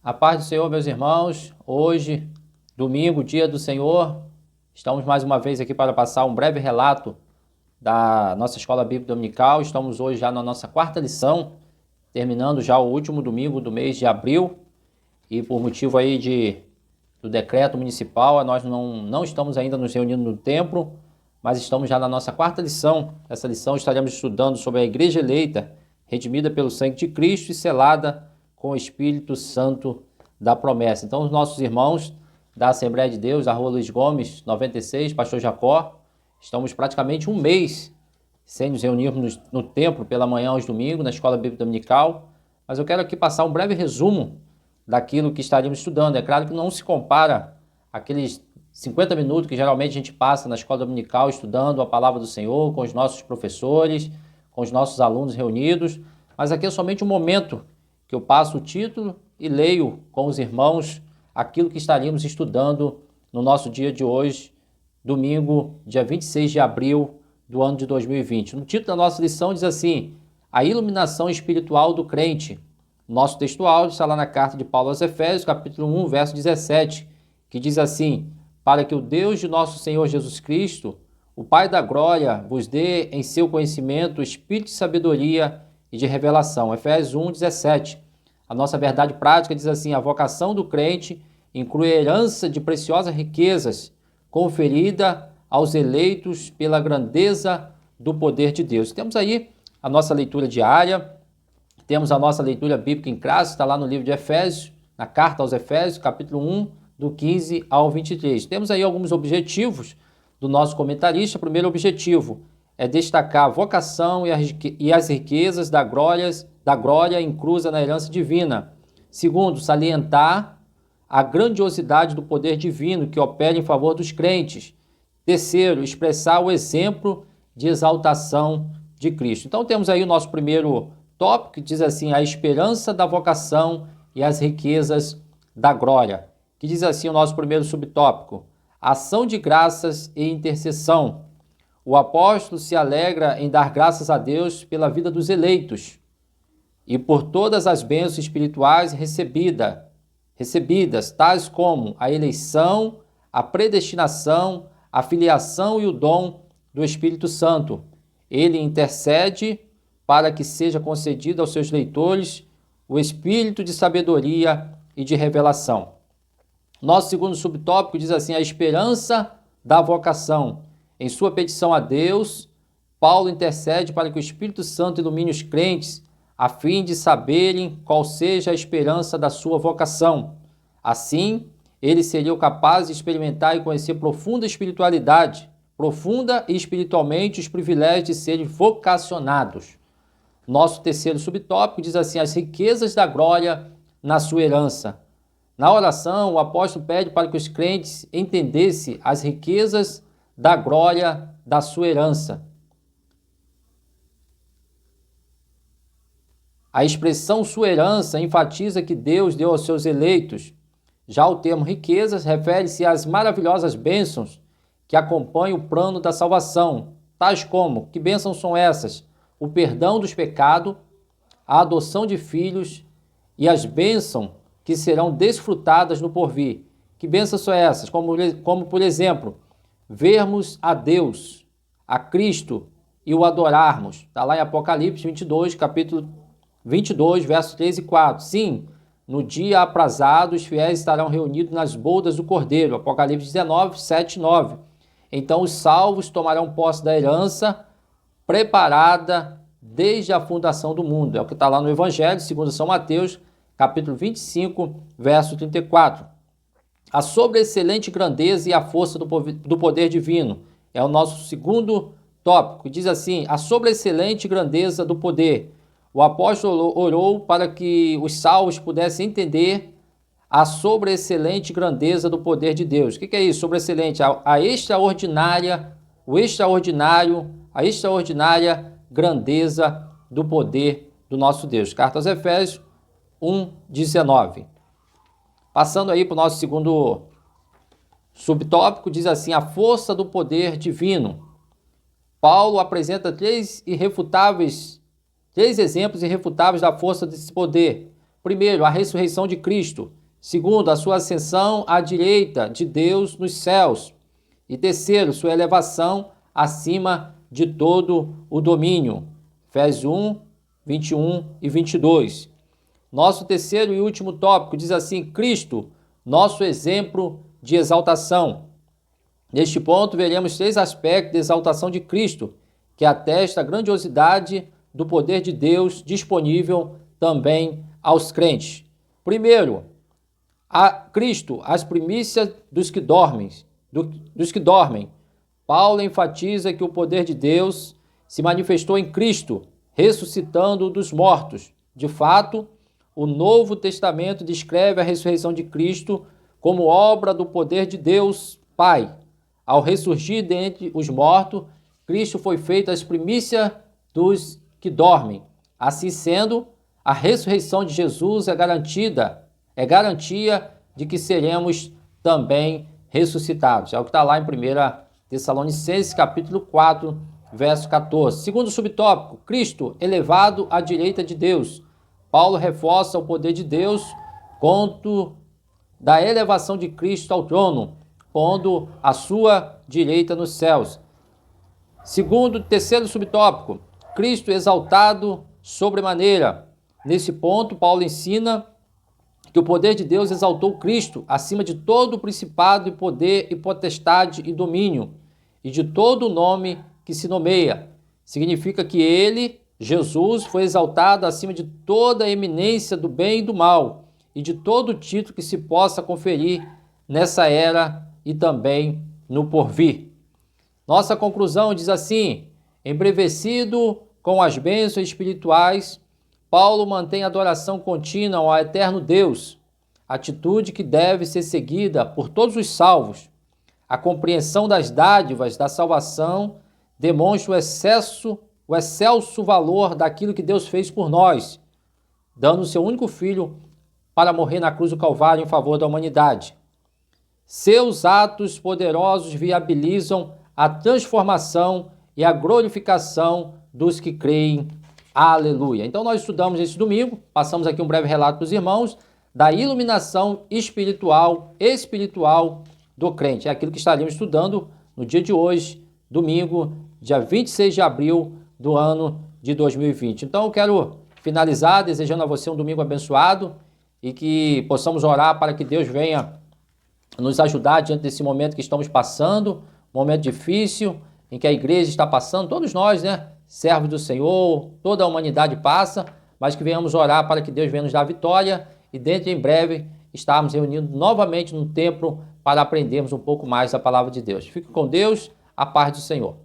A paz do Senhor, meus irmãos. Hoje, domingo, dia do Senhor, estamos mais uma vez aqui para passar um breve relato da nossa Escola Bíblica Dominical. Estamos hoje já na nossa quarta lição, terminando já o último domingo do mês de abril. E por motivo aí do decreto municipal, nós não estamos ainda nos reunindo no templo, mas estamos já na nossa quarta lição. Essa lição estaremos estudando sobre a Igreja eleita, redimida pelo sangue de Cristo e selada com o Espírito Santo da promessa. Então, os nossos irmãos da Assembleia de Deus, a Rua Luiz Gomes, 96, Pastor Jacó, estamos praticamente um mês sem nos reunirmos no templo pela manhã aos domingos, na Escola Bíblica Dominical, mas eu quero aqui passar um breve resumo daquilo que estaríamos estudando. É claro que não se compara aqueles 50 minutos que geralmente a gente passa na Escola Dominical estudando a Palavra do Senhor, com os nossos professores, com os nossos alunos reunidos, mas aqui é somente um momento que eu passo o título e leio com os irmãos aquilo que estaríamos estudando no nosso dia de hoje, domingo, dia 26 de abril do ano de 2020. No título da nossa lição diz assim: a iluminação espiritual do crente. Nosso texto áudio está lá na carta de Paulo aos Efésios, capítulo 1, verso 17, que diz assim: para que o Deus de nosso Senhor Jesus Cristo, o Pai da glória, vos dê em seu conhecimento o espírito de sabedoria e de revelação. Efésios 1, 17. A nossa verdade prática diz assim: a vocação do crente inclui a herança de preciosas riquezas conferida aos eleitos pela grandeza do poder de Deus. Temos aí a nossa leitura diária, temos a nossa leitura bíblica em classe, está lá no livro de Efésios, na carta aos Efésios, capítulo 1, do 15 ao 23. Temos aí alguns objetivos do nosso comentarista. O primeiro objetivo é destacar a vocação e as riquezas da glória inclusa na herança divina. Segundo, salientar a grandiosidade do poder divino que opera em favor dos crentes. Terceiro, expressar o exemplo de exaltação de Cristo. Então temos aí o nosso primeiro tópico, que diz assim: a esperança da vocação e as riquezas da glória. Que diz assim o nosso primeiro subtópico: ação de graças e intercessão. O apóstolo se alegra em dar graças a Deus pela vida dos eleitos e por todas as bênçãos espirituais recebidas, tais como a eleição, a predestinação, a filiação e o dom do Espírito Santo. Ele intercede para que seja concedido aos seus leitores o espírito de sabedoria e de revelação. Nosso segundo subtópico diz assim: a esperança da vocação. Em sua petição a Deus, Paulo intercede para que o Espírito Santo ilumine os crentes, a fim de saberem qual seja a esperança da sua vocação. Assim, eles seriam capazes de experimentar e conhecer profunda e espiritualmente os privilégios de serem vocacionados. Nosso terceiro subtópico diz assim: as riquezas da glória na sua herança. Na oração, o apóstolo pede para que os crentes entendessem as riquezas da glória da sua herança. A expressão sua herança enfatiza que Deus deu aos seus eleitos. Já o termo riquezas refere-se às maravilhosas bênçãos que acompanham o plano da salvação, tais como: que bênçãos são essas? O perdão dos pecados, a adoção de filhos e as bênçãos que serão desfrutadas no porvir. Que bênçãos são essas? Como por exemplo, vermos a Deus, a Cristo e o adorarmos. Está lá em Apocalipse 22, capítulo 22, versos 3 e 4. Sim, no dia aprazado, os fiéis estarão reunidos nas bodas do Cordeiro. Apocalipse 19, 7 e 9. Então os salvos tomarão posse da herança preparada desde a fundação do mundo. É o que está lá no Evangelho, segundo São Mateus, capítulo 25, verso 34. A sobreexcelente grandeza e a força do poder divino é o nosso segundo tópico. Diz assim: a sobreexcelente grandeza do poder. O apóstolo orou para que os salvos pudessem entender a sobreexcelente grandeza do poder de Deus. O que é isso? Sobreexcelente, a extraordinária grandeza do poder do nosso Deus. Carta aos Efésios 1:19. Passando aí para o nosso segundo subtópico, diz assim: a força do poder divino. Paulo apresenta três exemplos irrefutáveis da força desse poder. Primeiro, a ressurreição de Cristo. Segundo, a sua ascensão à direita de Deus nos céus. E terceiro, sua elevação acima de todo o domínio. Efésios 1, 21 e 22. Nosso terceiro e último tópico diz assim: Cristo, nosso exemplo de exaltação. Neste ponto, veremos 3 aspectos de exaltação de Cristo, que atesta a grandiosidade do poder de Deus disponível também aos crentes. Primeiro, a Cristo, as primícias dos que dormem. Paulo enfatiza que o poder de Deus se manifestou em Cristo, ressuscitando dos mortos. De fato, o Novo Testamento descreve a ressurreição de Cristo como obra do poder de Deus Pai. Ao ressurgir dentre os mortos, Cristo foi feito as primícias dos que dormem. Assim sendo, a ressurreição de Jesus é garantia de que seremos também ressuscitados. É o que está lá em 1 Tessalonicenses, capítulo 4, verso 14. Segundo subtópico, Cristo elevado à direita de Deus. Paulo reforça o poder de Deus quanto da elevação de Cristo ao trono, pondo a sua direita nos céus. Terceiro subtópico, Cristo exaltado sobremaneira. Nesse ponto, Paulo ensina que o poder de Deus exaltou Cristo acima de todo o principado e poder e potestade e domínio, e de todo o nome que se nomeia. Significa que ele, Jesus, foi exaltado acima de toda a eminência do bem e do mal, e de todo o título que se possa conferir nessa era e também no porvir. Nossa conclusão diz assim: embravecido com as bênçãos espirituais, Paulo mantém a adoração contínua ao eterno Deus, atitude que deve ser seguida por todos os salvos. A compreensão das dádivas da salvação demonstra o excelso valor daquilo que Deus fez por nós, dando o seu único filho para morrer na cruz do Calvário em favor da humanidade. Seus atos poderosos viabilizam a transformação e a glorificação dos que creem. Aleluia! Então nós estudamos esse domingo, passamos aqui um breve relato dos irmãos da iluminação espiritual do crente. É aquilo que estaríamos estudando no dia de hoje, domingo, dia 26 de abril do ano de 2020. Então eu quero finalizar desejando a você um domingo abençoado e que possamos orar para que Deus venha nos ajudar diante desse momento que estamos passando, um momento difícil em que a igreja está passando, todos nós, né? Servos do Senhor, toda a humanidade passa, mas que venhamos orar para que Deus venha nos dar vitória e dentro em breve estarmos reunidos novamente no templo para aprendermos um pouco mais da palavra de Deus. Fique com Deus, a paz do Senhor.